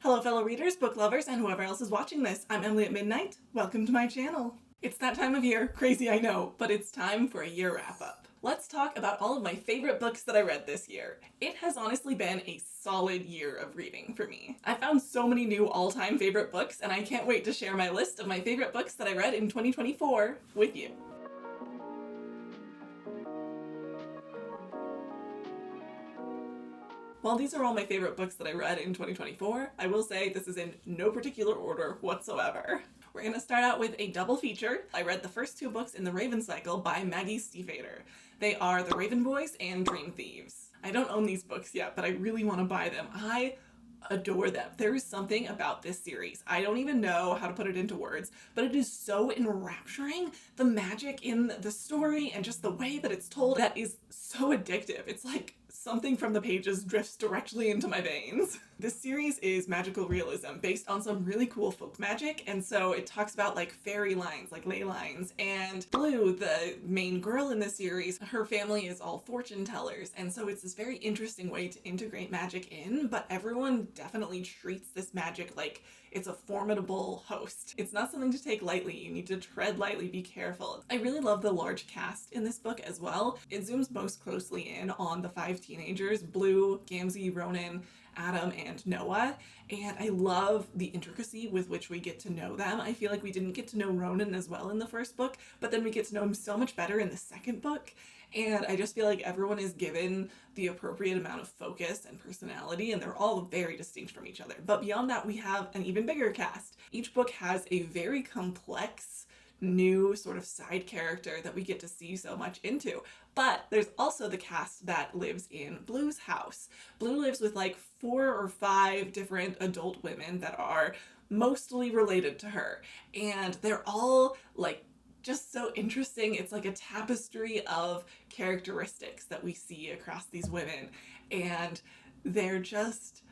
Hello fellow readers, book lovers, and whoever else is watching this. I'm Emily at Midnight. Welcome to my channel. It's that time of year, crazy I know, but it's time for a year wrap up. Let's talk about all of my favorite books that I read this year. It has honestly been a solid year of reading for me. I found so many new all-time favorite books, and I can't wait to share my list of my favorite books that I read in 2024 with you. While these are all my favorite books that I read in 2024, I will say this is in no particular order whatsoever. We're gonna start out with a double feature. I read the first two books in the Raven cycle by Maggie Stiefvater. They are The Raven Boys and Dream Thieves. I don't own these books yet, but I really want to buy them. I adore them. There is something about this series. I don't even know how to put it into words, but it is so enrapturing. The magic in the story and just the way that it's told, that is so addictive. It's like something from the pages drifts directly into my veins. This series is magical realism based on some really cool folk magic, and so it talks about like fairy lines, like ley lines, and Blue, the main girl in this series, her family is all fortune tellers, and so it's this very interesting way to integrate magic in, but everyone definitely treats this magic like it's a formidable host. It's not something to take lightly. You need to tread lightly, be careful. I really love the large cast in this book as well. It zooms most closely in on the 5 teenagers, Blue, Gamzee, Ronan, Adam, and Noah, and I love the intricacy with which we get to know them. I feel like we didn't get to know Ronan as well in the first book, but then we get to know him so much better in the second book, and I just feel like everyone is given the appropriate amount of focus and personality, and they're all very distinct from each other. But beyond that, we have an even bigger cast. Each book has a very complex new sort of side character that we get to see so much into. But there's also the cast that lives in Blue's house. Blue lives with like 4 or 5 different adult women that are mostly related to her, and they're all like just so interesting. It's like a tapestry of characteristics that we see across these women, and they're just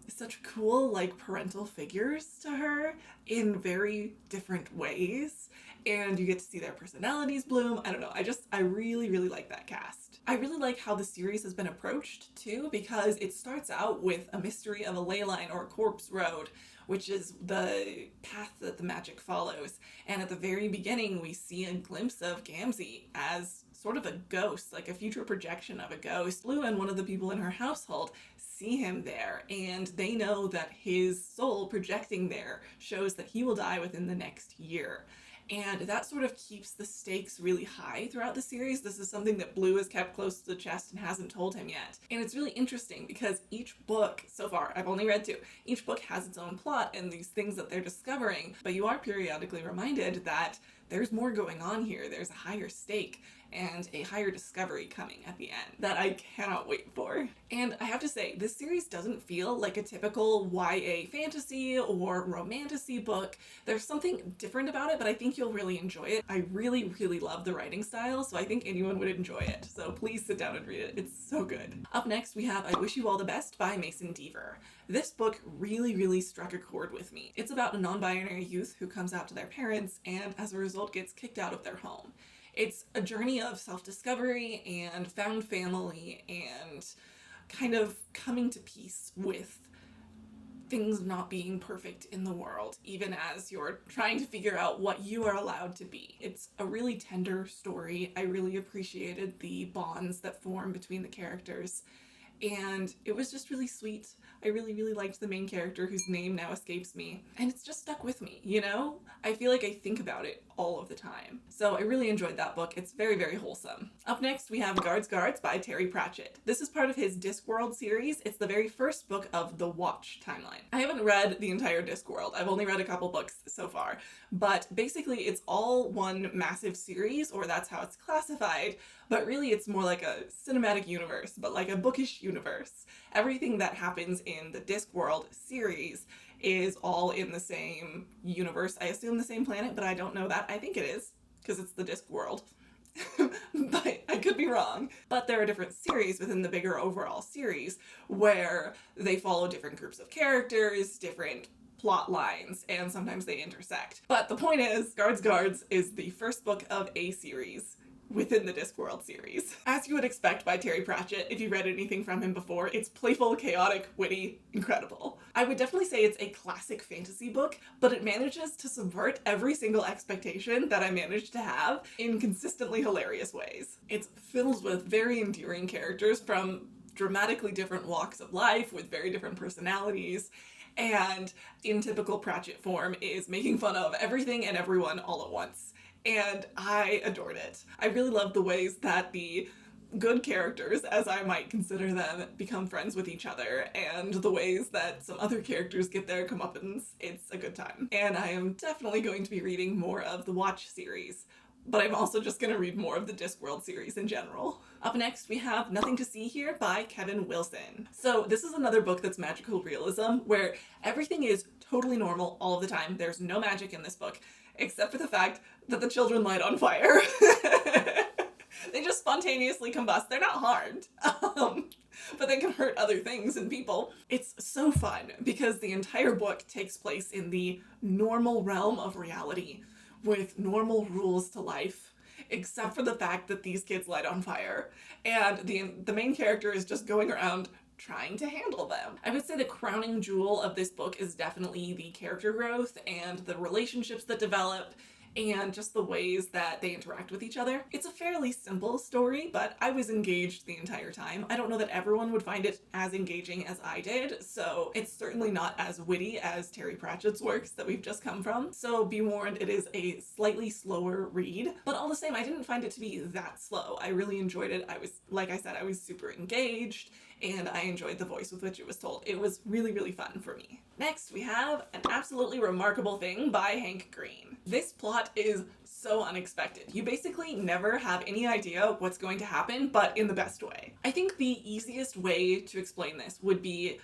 such cool like parental figures to her in very different ways, and you get to see their personalities bloom. I don't know, I really like that cast. I really like how the series has been approached too, because it starts out with a mystery of a ley line or a corpse road, which is the path that the magic follows, and at the very beginning we see a glimpse of Gamzee as sort of a ghost, like a future projection of a ghost. Blue and one of the people in her household see him there, and they know that his soul projecting there shows that he will die within the next year. And that sort of keeps the stakes really high throughout the series. This is something that Blue has kept close to the chest and hasn't told him yet. And it's really interesting because each book, so far, I've only read 2, each book has its own plot and these things that they're discovering, but you are periodically reminded that there's more going on here. There's a higher stake and a higher discovery coming at the end that I cannot wait for. And I have to say, this series doesn't feel like a typical YA fantasy or romantasy book. There's something different about it, but I think you'll really enjoy it. I really love the writing style, so I think anyone would enjoy it. So please sit down and read it. It's so good. Up next, we have I Wish You All the Best by Mason Deaver. This book really struck a chord with me. It's about a non-binary youth who comes out to their parents and as a result gets kicked out of their home. It's a journey of self-discovery and found family and kind of coming to peace with things not being perfect in the world, even as you're trying to figure out what you are allowed to be. It's a really tender story. I really appreciated the bonds that form between the characters, and it was just really sweet. I really liked the main character whose name now escapes me, and it's just stuck with me, you know? I feel like I think about it all of the time. So I really enjoyed that book. It's very wholesome. Up next, we have Guards by Terry Pratchett. This is part of his Discworld series. It's the very first book of the Watch timeline. I haven't read the entire Discworld. I've only read a couple books so far, but basically it's all one massive series, or that's how it's classified, but really it's more like a cinematic universe, but like a bookish universe. Everything that happens in the Discworld series is all in the same universe. I assume the same planet, but I don't know that. I think it is, because it's the Discworld. But I could be wrong. But there are different series within the bigger overall series where they follow different groups of characters, different plot lines, and sometimes they intersect. But the point is, Guards is the first book of a series within the Discworld series. As you would expect by Terry Pratchett, if you read anything from him before, it's playful, chaotic, witty, incredible. I would definitely say it's a classic fantasy book, but it manages to subvert every single expectation that I managed to have in consistently hilarious ways. It's filled with very endearing characters from dramatically different walks of life with very different personalities, and in typical Pratchett form is making fun of everything and everyone all at once. And I adored it. I really love the ways that the good characters, as I might consider them, become friends with each other, and the ways that some other characters get their comeuppance. It's a good time. And I am definitely going to be reading more of the Watch series, but I'm also just going to read more of the Discworld series in general. Up next, we have Nothing to See Here by Kevin Wilson. So this is another book that's magical realism, where everything is totally normal all of the time. There's no magic in this book, except for the fact that the children light on fire. They just spontaneously combust. They're not harmed, but they can hurt other things and people. It's so fun because the entire book takes place in the normal realm of reality with normal rules to life, except for the fact that these kids light on fire. And the main character is just going around trying to handle them. I would say the crowning jewel of this book is definitely the character growth and the relationships that develop and just the ways that they interact with each other. It's a fairly simple story, but I was engaged the entire time. I don't know that everyone would find it as engaging as I did, so it's certainly not as witty as Terry Pratchett's works that we've just come from. So be warned, it is a slightly slower read, but all the same, I didn't find it to be that slow. I really enjoyed it. Like I said, I was super engaged, and I enjoyed the voice with which it was told. It was really, really fun for me. Next, we have An Absolutely Remarkable Thing by Hank Green. This plot is so unexpected. You basically never have any idea what's going to happen, but in the best way. I think the easiest way to explain this would be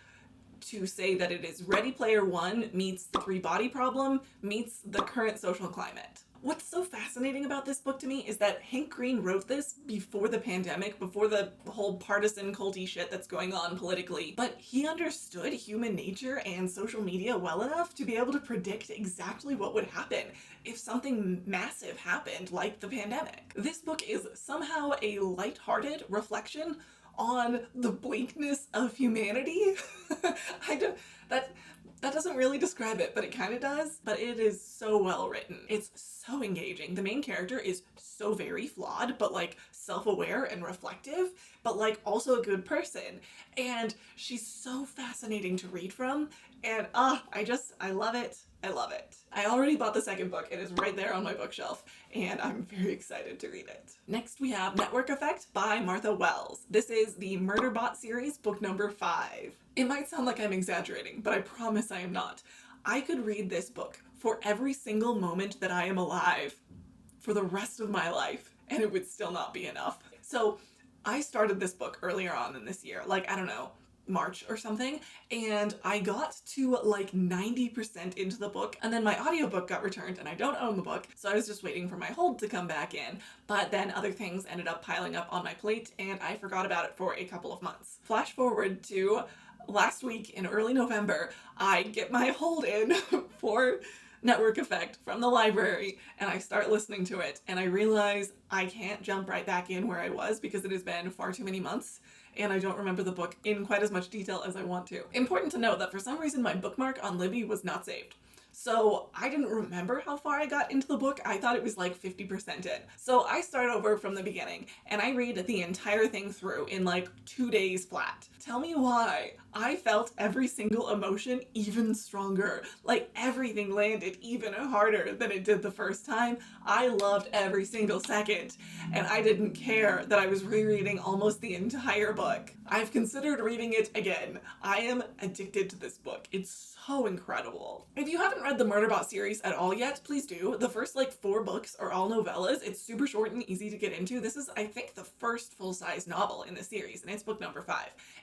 to say that it is Ready Player One meets the Three Body Problem meets the current social climate. What's so fascinating about this book to me is that Hank Green wrote this before the pandemic, before the whole partisan culty shit that's going on politically, but he understood human nature and social media well enough to be able to predict exactly what would happen if something massive happened like the pandemic. This book is somehow a lighthearted reflection on the bleakness of humanity. That doesn't really describe it, but it kind of does. But it is so well written. It's so engaging. The main character is so very flawed, but like self-aware and reflective, but like also a good person. And she's so fascinating to read from. And I love it. I love it. I already bought the second book. It is right there on my bookshelf, and I'm very excited to read it. Next, we have Network Effect by Martha Wells. This is the Murderbot series, book number 5. It might sound like I'm exaggerating, but I promise I am not. I could read this book for every single moment that I am alive for the rest of my life, and it would still not be enough. So I started this book earlier on in this year, like, I don't know, March or something, and I got to like 90% into the book, and then my audiobook got returned and I don't own the book, so I was just waiting for my hold to come back in, but then other things ended up piling up on my plate and I forgot about it for a couple of months. Flash forward to last week in early November, I get my hold in for Network Effect from the library and I start listening to it and I realize I can't jump right back in where I was because it has been far too many months and I don't remember the book in quite as much detail as I want to. Important to note that for some reason my bookmark on Libby was not saved. So I didn't remember how far I got into the book. I thought it was like 50% in. So I start over from the beginning and I read the entire thing through in like 2 days flat. Tell me why. I felt every single emotion even stronger. Like everything landed even harder than it did the first time. I loved every single second and I didn't care that I was rereading almost the entire book. I've considered reading it again. I am addicted to this book. It's so incredible. If you haven't read the Murderbot series at all yet, please do. The first like 4 books are all novellas. It's super short and easy to get into. This is, I think, the first full-size novel in the series, and it's book number 5.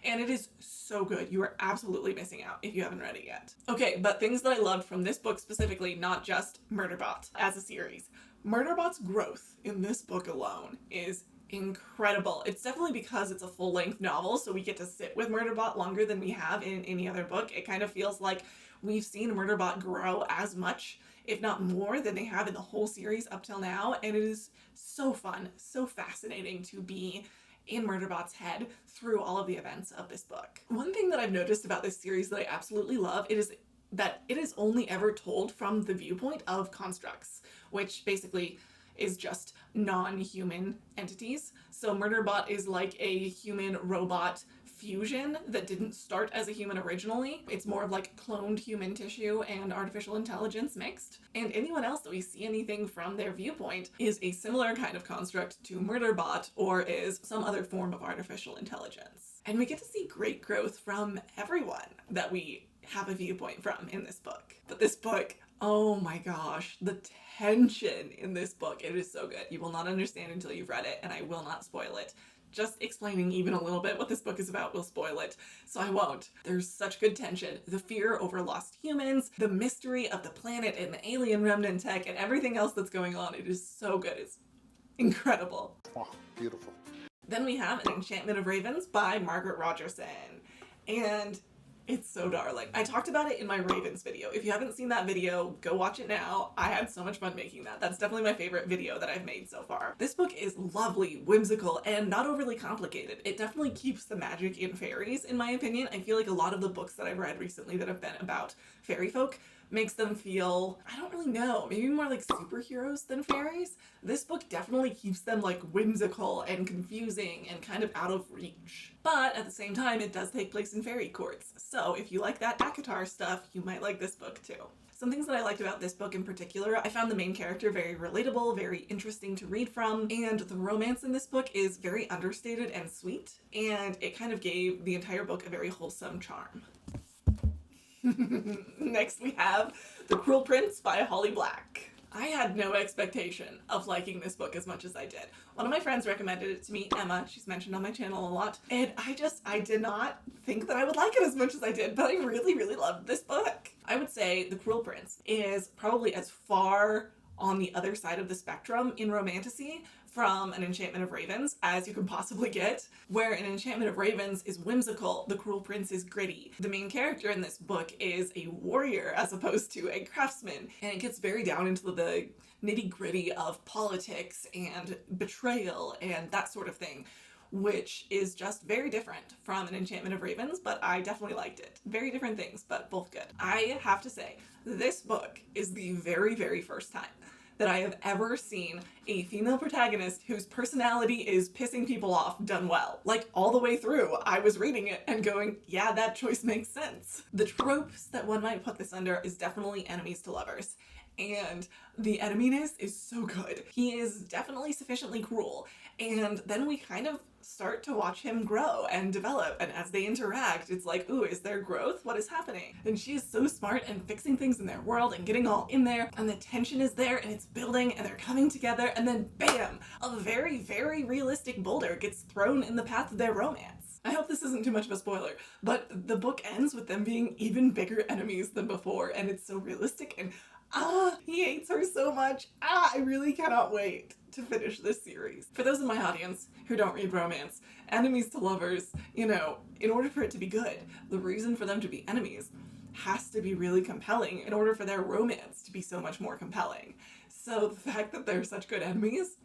And it is so good. You are absolutely missing out if you haven't read it yet. Okay, but things that I loved from this book specifically, not just Murderbot as a series. Murderbot's growth in this book alone is incredible. It's definitely because it's a full-length novel, so we get to sit with Murderbot longer than we have in any other book. It kind of feels like we've seen Murderbot grow as much, if not more, than they have in the whole series up till now, and it is so fun, so fascinating to be in Murderbot's head through all of the events of this book. One thing that I've noticed about this series that I absolutely love, it is that it is only ever told from the viewpoint of constructs, which basically is just non-human entities. So Murderbot is like a human-robot fusion that didn't start as a human originally. It's more of like cloned human tissue and artificial intelligence mixed. And anyone else that we see anything from their viewpoint is a similar kind of construct to Murderbot or is some other form of artificial intelligence. And we get to see great growth from everyone that we have a viewpoint from in this book. But this book, oh my gosh, the tension in this book, it is so good. You will not understand until you've read it, and I will not spoil it. Just explaining even a little bit what this book is about will spoil it, so I won't. There's such good tension. The fear over lost humans, the mystery of the planet and the alien remnant tech, and everything else that's going on. It is so good. It's incredible. Oh, beautiful. Then we have An Enchantment of Ravens by Margaret Rogerson. And it's so darling. I talked about it in my Ravens video. If you haven't seen that video, go watch it now. I had so much fun making that. That's definitely my favorite video that I've made so far. This book is lovely, whimsical, and not overly complicated. It definitely keeps the magic in fairies, in my opinion. I feel like a lot of the books that I've read recently that have been about fairy folk makes them feel, I don't really know, maybe more like superheroes than fairies. This book definitely keeps them like whimsical and confusing and kind of out of reach. But at the same time, it does take place in fairy courts. So if you like that ACOTAR stuff, you might like this book too. Some things that I liked about this book in particular, I found the main character very relatable, very interesting to read from, and the romance in this book is very understated and sweet, and it kind of gave the entire book a very wholesome charm. Next we have The Cruel Prince by Holly Black. I had no expectation of liking this book as much as I did. One of my friends recommended it to me, Emma. She's mentioned on my channel a lot. And I did not think that I would like it as much as I did, but I really, really loved this book. I would say The Cruel Prince is probably as far on the other side of the spectrum in romantasy from An Enchantment of Ravens as you can possibly get, where An Enchantment of Ravens is whimsical, The Cruel Prince is gritty. The main character in this book is a warrior as opposed to a craftsman, and it gets very down into the nitty-gritty of politics and betrayal and that sort of thing, which is just very different from An Enchantment of Ravens, but I definitely liked it. Very different things, but both good. I have to say, this book is the very, very first time that I have ever seen a female protagonist whose personality is pissing people off done well. Like, all the way through, I was reading it and going, yeah, that choice makes sense. The tropes that one might put this under is definitely enemies to lovers. And the eneminess is so good. He is definitely sufficiently cruel. And then we kind of start to watch him grow and develop. And as they interact, it's like, ooh, is there growth? What is happening? And she is so smart and fixing things in their world and getting all in there. And the tension is there and it's building and they're coming together. And then bam, a very, very realistic boulder gets thrown in the path of their romance. I hope this isn't too much of a spoiler, but the book ends with them being even bigger enemies than before. And it's so realistic and he hates her so much. I really cannot wait to finish this series. For those in my audience who don't read romance, enemies to lovers, you know, in order for it to be good, the reason for them to be enemies has to be really compelling in order for their romance to be so much more compelling. So the fact that they're such good enemies,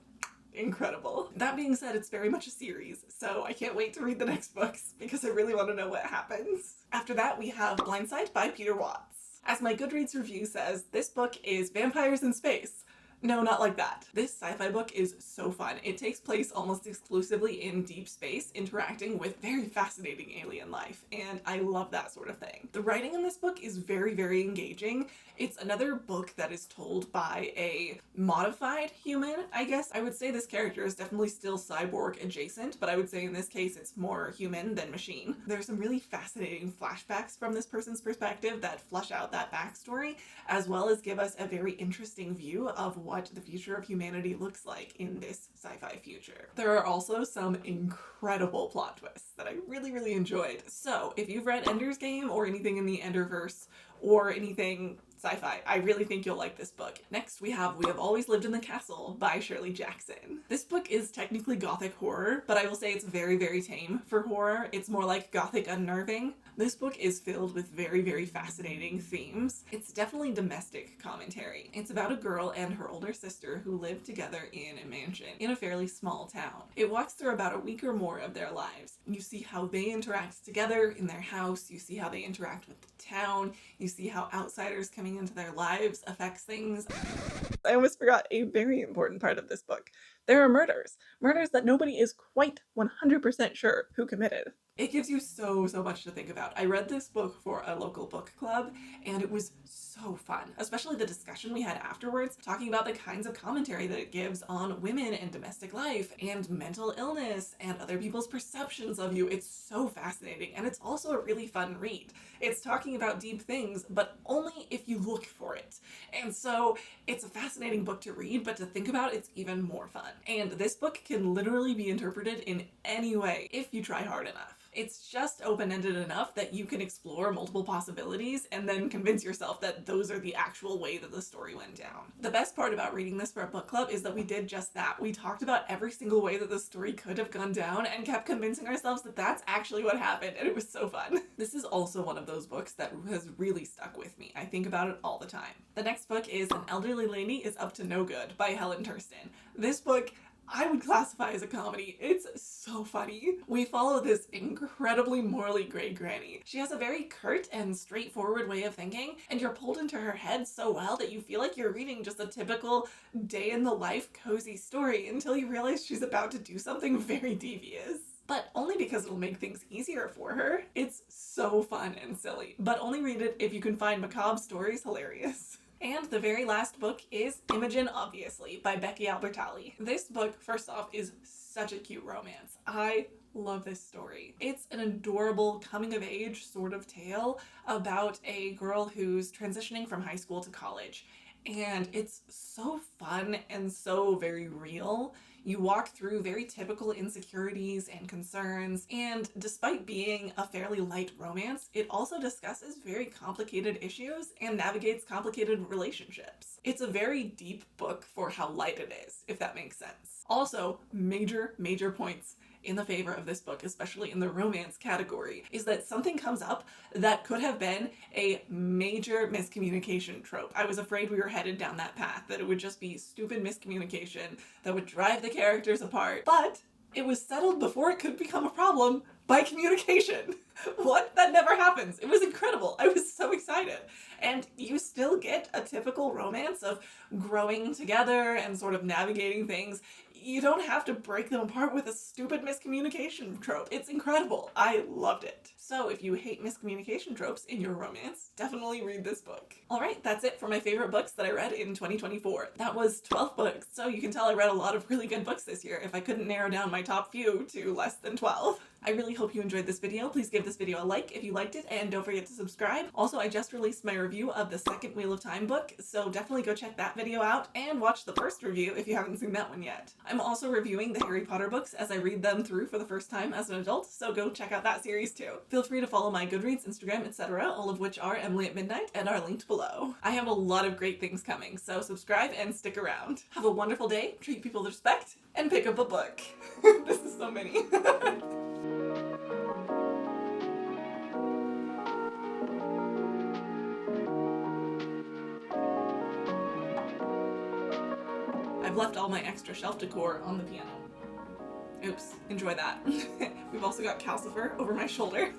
incredible. That being said, it's very much a series, so I can't wait to read the next books because I really want to know what happens. After that, we have Blindsight by Peter Watts. As my Goodreads review says, this book is vampires in space. No, not like that. This sci-fi book is so fun. It takes place almost exclusively in deep space, interacting with very fascinating alien life, and I love that sort of thing. The writing in this book is very, very engaging. It's another book that is told by a modified human, I guess. I would say this character is definitely still cyborg adjacent, but I would say in this case it's more human than machine. There's some really fascinating flashbacks from this person's perspective that flesh out that backstory, as well as give us a very interesting view of what the future of humanity looks like in this sci-fi future. There are also some incredible plot twists that I really, really enjoyed. So if you've read Ender's Game or anything in the Enderverse or anything sci-fi. I really think you'll like this book. Next we have Always Lived in the Castle by Shirley Jackson. This book is technically gothic horror, but I will say it's very, very tame for horror. It's more like gothic unnerving. This book is filled with very, very fascinating themes. It's definitely domestic commentary. It's about a girl and her older sister who live together in a mansion in a fairly small town. It walks through about a week or more of their lives. You see how they interact together in their house, you see how they interact with the town, you see how outsiders coming into their lives affects things. I almost forgot a very important part of this book. There are murders. Murders that nobody is quite 100% sure who committed. It gives you so much to think about. I read this book for a local book club and it was so fun, especially the discussion we had afterwards, talking about the kinds of commentary that it gives on women and domestic life and mental illness and other people's perceptions of you. It's so fascinating, and it's also a really fun read. It's talking about deep things, but only if you look for it. And so it's a fascinating book to read, but to think about, it's even more fun. And this book can literally be interpreted in any way if you try hard enough. It's just open-ended enough that you can explore multiple possibilities and then convince yourself that those are the actual way that the story went down. The best part about reading this for a book club is that we did just that. We talked about every single way that the story could have gone down and kept convincing ourselves that that's actually what happened, and it was so fun. This is also one of those books that has really stuck with me. I think about it all the time. The next book is An Elderly Lady is Up to No Good by Helene Tursten. This book I would classify as a comedy. It's so funny. We follow this incredibly morally gray granny. She has a very curt and straightforward way of thinking, and you're pulled into her head so well that you feel like you're reading just a typical day in the life cozy story until you realize she's about to do something very devious. But only because it'll make things easier for her. It's so fun and silly, but only read it if you can find macabre stories hilarious. And the very last book is Imogen, obviously, by Becky Albertalli. This book, first off, is such a cute romance. I love this story. It's an adorable coming-of-age sort of tale about a girl who's transitioning from high school to college. And it's so fun and so very real. You walk through very typical insecurities and concerns, and despite being a fairly light romance, it also discusses very complicated issues and navigates complicated relationships. It's a very deep book for how light it is, if that makes sense. Also, major points in the favor of this book, especially in the romance category, is that something comes up that could have been a major miscommunication trope. I was afraid we were headed down that path, that it would just be stupid miscommunication that would drive the characters apart, but it was settled before it could become a problem by communication. What? That never happens. It was incredible. I was so excited. And you still get a typical romance of growing together and sort of navigating things. You don't have to break them apart with a stupid miscommunication trope. It's incredible. I loved it. So if you hate miscommunication tropes in your romance, definitely read this book. Alright, that's it for my favorite books that I read in 2024. That was 12 books, so you can tell I read a lot of really good books this year if I couldn't narrow down my top few to less than 12. I really hope you enjoyed this video. Please give this video a like if you liked it, and don't forget to subscribe. Also, I just released my review of the second Wheel of Time book, so definitely go check that video out and watch the first review if you haven't seen that one yet. I'm also reviewing the Harry Potter books as I read them through for the first time as an adult, so go check out that series too. Feel free to follow my Goodreads, Instagram, etc., all of which are Emily at Midnight and are linked below. I have a lot of great things coming, so subscribe and stick around. Have a wonderful day, treat people with respect, and pick up a book. This is so many. I've left all my extra shelf decor on the piano. Oops, enjoy that. We've also got Calcifer over my shoulder.